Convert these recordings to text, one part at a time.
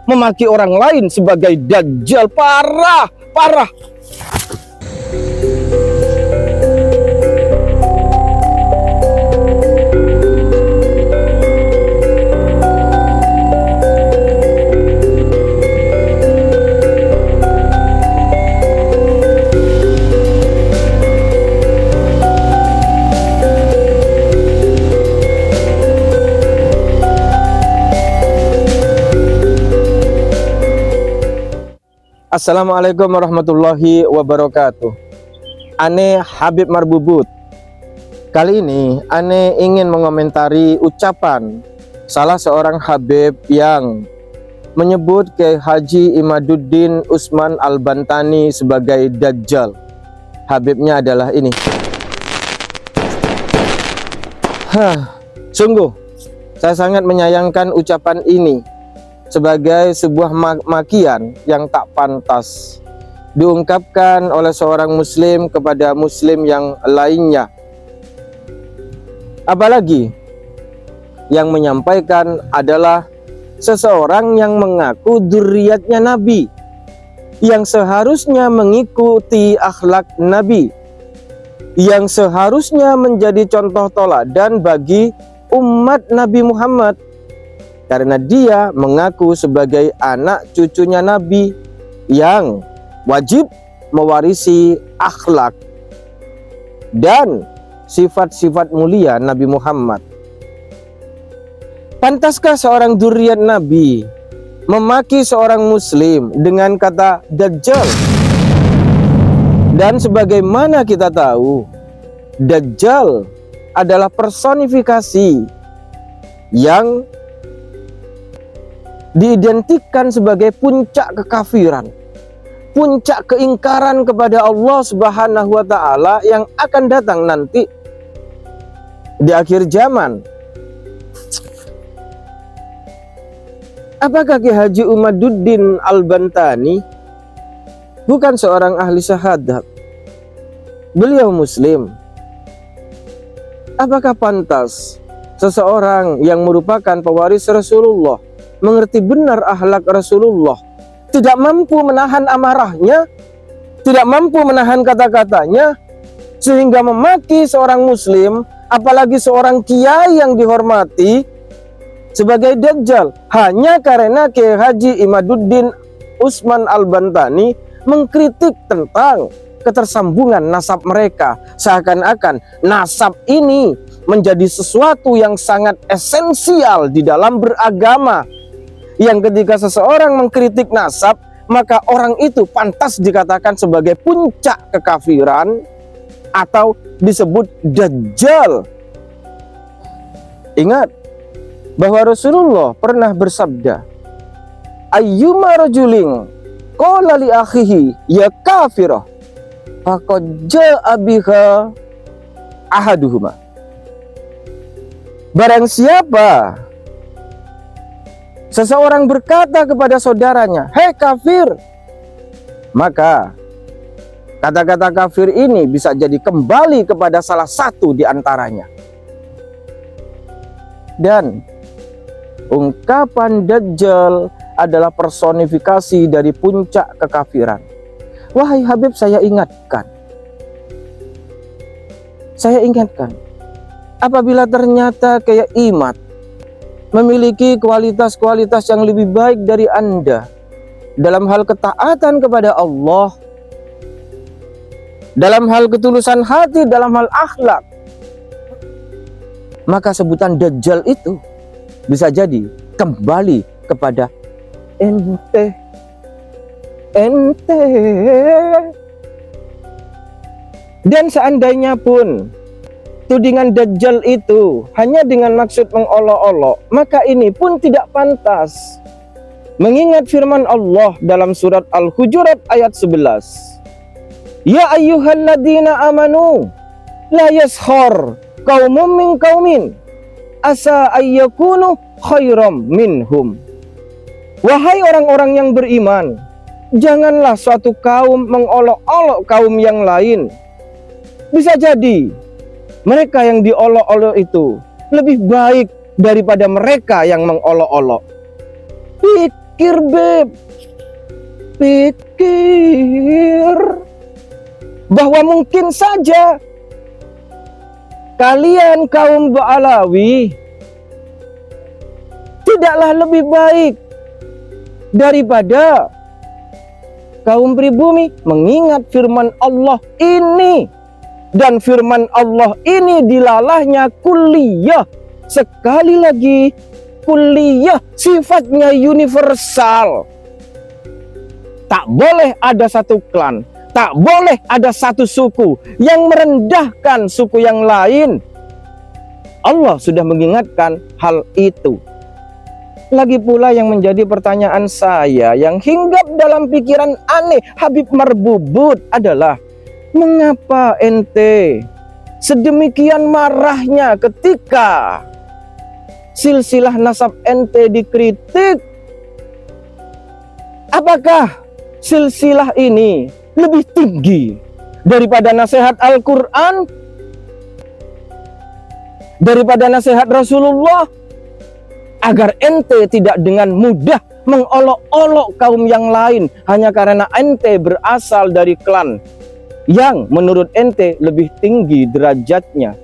memaki orang lain sebagai dajjal. Parah, parah. Assalamualaikum warahmatullahi wabarakatuh. Ane Habib Marbubut. Kali ini Ane ingin mengomentari ucapan salah seorang Habib yang menyebut Kiai Haji Imaduddin Usman Al-Bantani sebagai Dajjal. Habibnya adalah ini. Sungguh saya sangat menyayangkan ucapan ini sebagai sebuah makian yang tak pantas diungkapkan oleh seorang muslim kepada muslim yang lainnya. Apalagi yang menyampaikan adalah seseorang yang mengaku dzurriyyatnya Nabi, yang seharusnya mengikuti akhlak Nabi, yang seharusnya menjadi contoh teladan bagi umat Nabi Muhammad, karena dia mengaku sebagai anak cucunya Nabi yang wajib mewarisi akhlak dan sifat-sifat mulia Nabi Muhammad. Pantaskah seorang dzurriyyat Nabi memaki seorang muslim dengan kata Dajjal? Dan sebagaimana kita tahu, Dajjal adalah personifikasi yang diidentikan sebagai puncak kekafiran, puncak keingkaran kepada Allah Subhanahu wa Ta'ala yang akan datang nanti di akhir zaman. Apakah Kiai Haji Imaduddin Al-Bantani bukan seorang ahli syahadat? Beliau muslim. Apakah pantas seseorang yang merupakan pewaris Rasulullah, mengerti benar akhlak Rasulullah, tidak mampu menahan amarahnya, tidak mampu menahan kata-katanya, sehingga memaki seorang muslim, apalagi seorang kiai yang dihormati, sebagai Dajjal, hanya karena Kiai Haji Imaduddin Usman Al-Bantani mengkritik tentang ketersambungan nasab mereka, seakan-akan nasab ini menjadi sesuatu yang sangat esensial di dalam beragama, yang ketika seseorang mengkritik nasab, maka orang itu pantas dikatakan sebagai puncak kekafiran atau disebut Dajjal. Ingat bahwa Rasulullah pernah bersabda, ayyuma rajulin qala li akhihi ya kafirah faqad jaa biha ahaduhuma. Barang siapa seseorang berkata kepada saudaranya, hei kafir, maka kata-kata kafir ini bisa jadi kembali kepada salah satu di antaranya. Dan ungkapan Dajjal adalah personifikasi dari puncak kekafiran. Wahai Habib, saya ingatkan, apabila ternyata kayak Imad memiliki kualitas-kualitas yang lebih baik dari Anda dalam hal ketaatan kepada Allah, dalam hal ketulusan hati, dalam hal akhlak, maka sebutan Dajjal itu bisa jadi kembali kepada ente. Dan seandainya pun tudingan Dajjal itu hanya dengan maksud mengolok-olok, maka ini pun tidak pantas. Mengingat firman Allah dalam surat Al-Hujurat ayat 11. Ya ayyuhalladzina amanu la yaskhar qaumun min qaumin asa ayyakunu khairam minhum. Wahai orang-orang yang beriman, janganlah suatu kaum mengolok-olok kaum yang lain. Bisa jadi mereka yang diolok-olok itu lebih baik daripada mereka yang mengolok-olok. Pikir Beb, pikir bahwa mungkin saja kalian kaum Ba'alawi tidaklah lebih baik daripada kaum pribumi, mengingat firman Allah ini. Dan firman Allah ini dilalahnya kulliyah. Sekali lagi, kulliyah sifatnya universal. Tak boleh ada satu klan, tak boleh ada satu suku yang merendahkan suku yang lain. Allah sudah mengingatkan hal itu. Lagi pula yang menjadi pertanyaan saya yang hinggap dalam pikiran aneh Habib Marbubut adalah, mengapa ente sedemikian marahnya ketika silsilah nasab ente dikritik? Apakah silsilah ini lebih tinggi daripada nasihat Al-Quran? Daripada nasihat Rasulullah? Agar ente tidak dengan mudah mengolok-olok kaum yang lain hanya karena ente berasal dari klan yang menurut ente lebih tinggi derajatnya.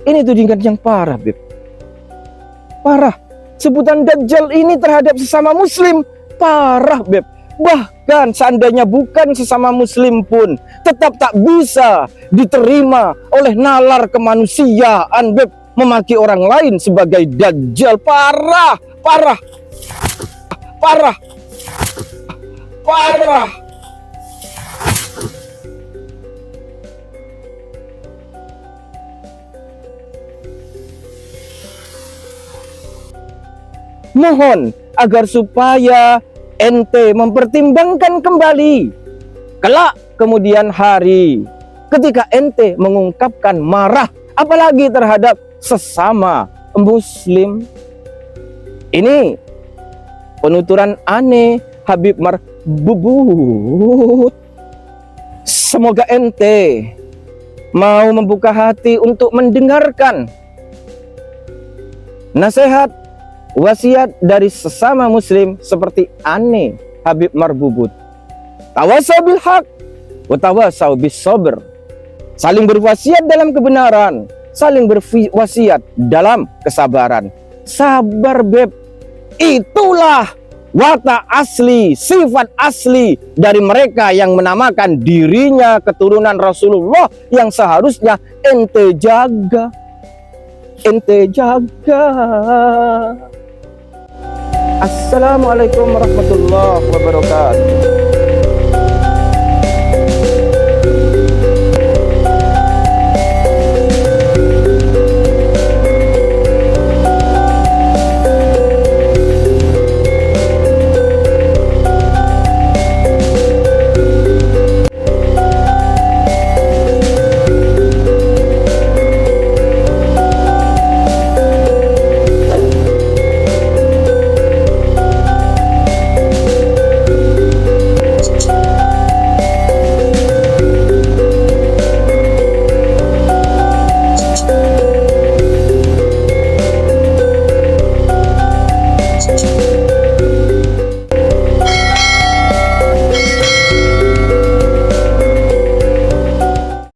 Ini tudingan yang parah, Beb. Parah. Sebutan Dajjal ini terhadap sesama muslim parah, Beb. Bahkan seandainya bukan sesama muslim pun tetap tak bisa diterima oleh nalar kemanusiaan, Beb, memaki orang lain sebagai Dajjal. Parah, parah, parah, parah. Mohon agar supaya ente mempertimbangkan kembali kelak kemudian hari ketika ente mengungkapkan marah apalagi terhadap sesama muslim. Ini penuturan aneh Habib Marbubut. Semoga ente mau membuka hati untuk mendengarkan nasihat wasiat dari sesama muslim seperti aneh Habib Marbubut. Tawasau bil haq wa tawasau bis sabr. Saling berwasiat dalam kebenaran, saling berwasiat dalam kesabaran. Sabar, Beb. Itulah watak asli, sifat asli dari mereka yang menamakan dirinya keturunan Rasulullah yang seharusnya ente jaga. Ente jaga. Assalamualaikum warahmatullahi wabarakatuh.